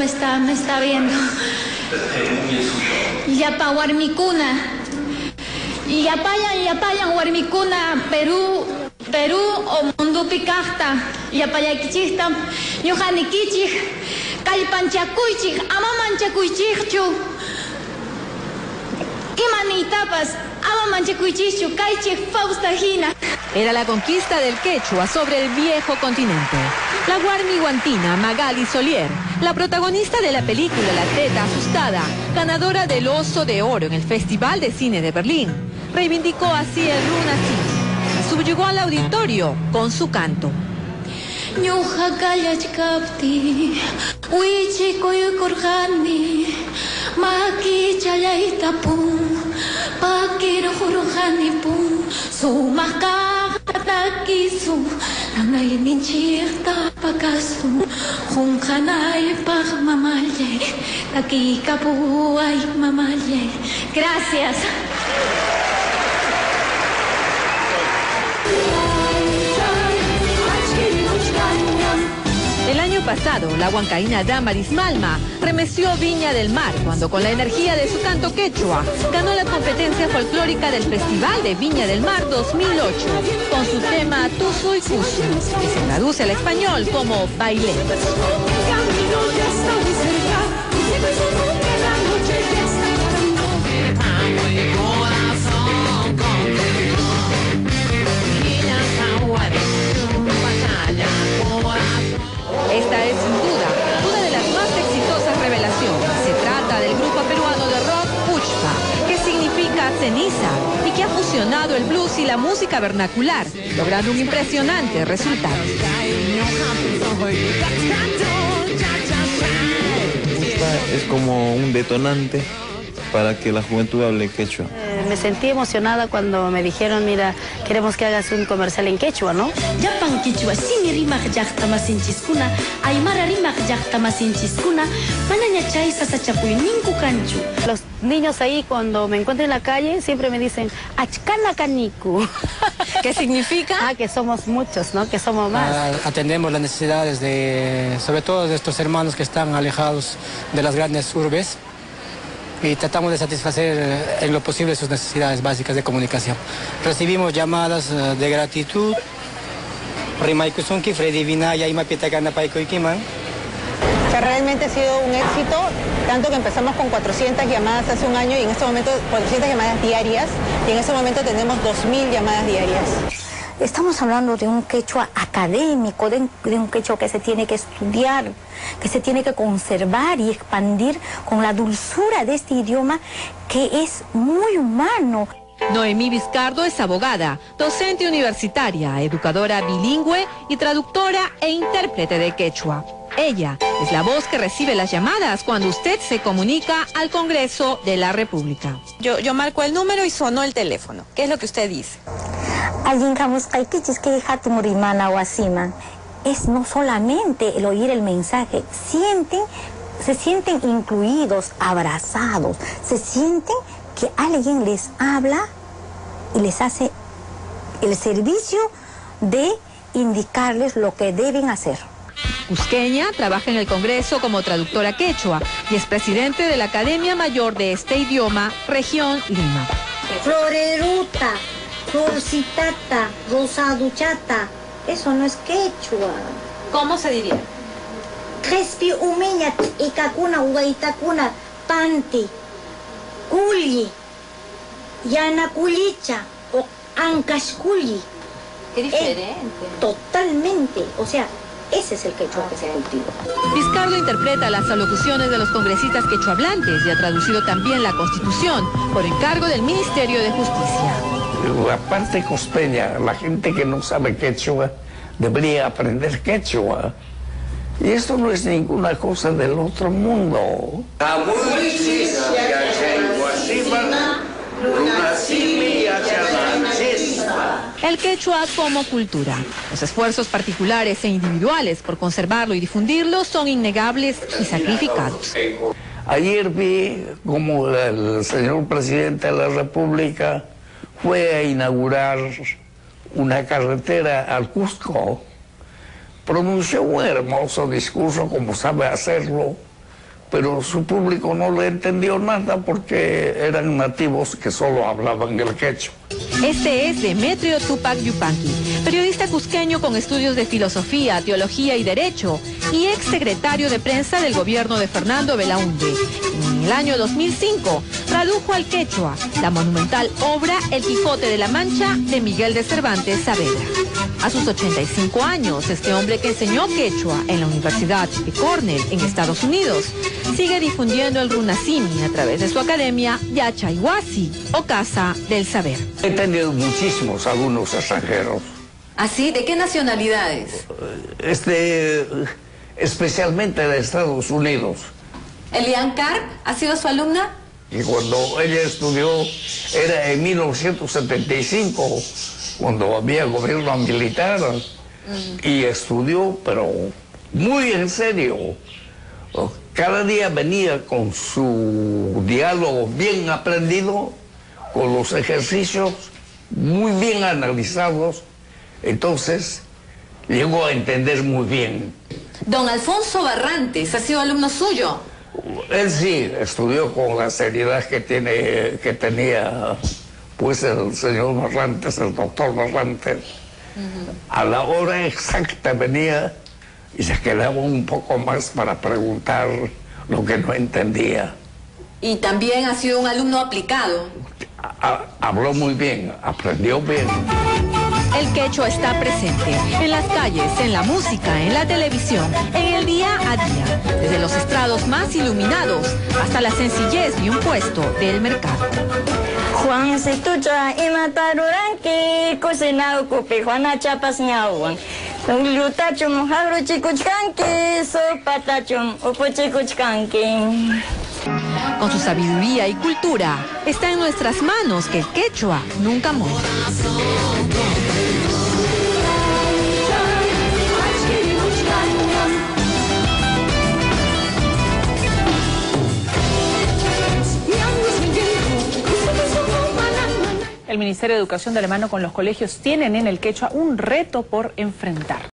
me está viendo. Yapa Warmicuna. Yapayan Warmicuna, Perú o mundo picasta. Yapayakichista, Yohanikichik, Calpanchakuichik, Amamanchakuichichu. Imanitapas, Amamanchakuichichu, Kaichik, Faustagina. Era la conquista del quechua sobre el viejo continente. La guarmiguantina Magali Solier, la protagonista de la película La Teta Asustada, ganadora del Oso de Oro en el Festival de Cine de Berlín, reivindicó así el Runasís y subyugó al auditorio con su canto. Gracias. El año pasado, la huancaína Damaris Malma remeció Viña del Mar cuando con la energía de su canto quechua ganó la competencia folclórica del Festival de Viña del Mar 2008 con su tema Tuzo y Cusu, que se traduce al español como Bailé. Esta es sin duda una de las más exitosas revelaciones. Se trata del grupo peruano de rock Uchpa, que significa ceniza y que ha fusionado el blues y la música vernacular, logrando un impresionante resultado. Es como un detonante para que la juventud hable quechua. Me sentí emocionada cuando me dijeron, mira, queremos que hagas un comercial en quechua, ¿no? Yapan quechua, simi rimaq llaqtamasinchiscuna, aymara rimaq llaqtamasinchiscuna, manaña chay sasachapuy ninku kanchu. Los niños ahí cuando me encuentran en la calle siempre me dicen, achkana caniku. ¿Qué significa? Que somos muchos, ¿no? Que somos más. Atendemos las necesidades sobre todo de estos hermanos que están alejados de las grandes urbes. Y tratamos de satisfacer en lo posible sus necesidades básicas de comunicación. Recibimos llamadas de gratitud. Que realmente ha sido un éxito, tanto que empezamos con 400 llamadas hace un año y en este momento 400 llamadas diarias y en este momento tenemos 2000 llamadas diarias. Estamos hablando de un quechua académico, de un quechua que se tiene que estudiar, que se tiene que conservar y expandir con la dulzura de este idioma que es muy humano. Noemí Vizcardo es abogada, docente universitaria, educadora bilingüe y traductora e intérprete de quechua. Ella es la voz que recibe las llamadas cuando usted se comunica al Congreso de la República. Yo marco el número y sonó el teléfono. ¿Qué es lo que usted dice? Es no solamente el oír el mensaje, se sienten incluidos, abrazados, se sienten que alguien les habla y les hace el servicio de indicarles lo que deben hacer. Cusqueña trabaja en el Congreso como traductora quechua y es presidente de la Academia Mayor de este idioma, Región Lima. Floreruta, florcitata, rosaduchata, eso no es quechua. ¿Cómo se diría? Crespi umeña, ikakuna, uaitakuna, panti, culi, yanaculicha o ancasculi. Qué diferente. Totalmente, o sea, ese es el quechua que se cultiva. Vizcardo interpreta las alocuciones de los congresistas quechuahablantes y ha traducido también la Constitución por encargo del Ministerio de Justicia. La parte costeña, la gente que no sabe quechua, debería aprender quechua. Y esto no es ninguna cosa del otro mundo. El quechua como cultura. Los esfuerzos particulares e individuales por conservarlo y difundirlo son innegables y sacrificados. Ayer vi como el señor presidente de la República fue a inaugurar una carretera al Cusco. Pronunció un hermoso discurso como sabe hacerlo, pero su público no le entendió nada porque eran nativos que solo hablaban el quechua. Este es Demetrio Tupac Yupanqui, periodista cusqueño con estudios de filosofía, teología y derecho, y ex secretario de prensa del gobierno de Fernando Belaúnde. En el año 2005 tradujo al quechua la monumental obra El Quijote de la Mancha de Miguel de Cervantes Saavedra. A sus 85 años, este hombre que enseñó quechua en la Universidad de Cornell en Estados Unidos, sigue difundiendo el runasimi a través de su academia Yachayhuasi, o Casa del Saber. He tenido muchísimos alumnos extranjeros. ¿Así? ¿De qué nacionalidades? Especialmente de Estados Unidos. ¿Elian Carp ha sido su alumna? Y cuando ella estudió, era en 1975, cuando había gobierno militar, y estudió, pero muy en serio. Cada día venía con su diálogo bien aprendido, con los ejercicios muy bien analizados, entonces llegó a entender muy bien. Don Alfonso Barrantes, ¿ha sido alumno suyo? Él sí estudió con la seriedad que tenía pues el señor Barrantes, el doctor Barrantes. A la hora exacta venía y se quedaba un poco más para preguntar lo que no entendía. Y también ha sido un alumno aplicado. Habló muy bien, aprendió bien. El quechua está presente en las calles, en la música, en la televisión, en el día a día, desde los estrados más iluminados hasta la sencillez de un puesto del mercado. Juan se tuya y mataruranqui, cocinado cope, Juana chapas ñawan. Lutachum, habro chicuchcanqui, sopatachum, upo chicuchcanqui. Con su sabiduría y cultura, está en nuestras manos que el quechua nunca muere. El Ministerio de Educación de la mano con los colegios tienen en el quechua un reto por enfrentar.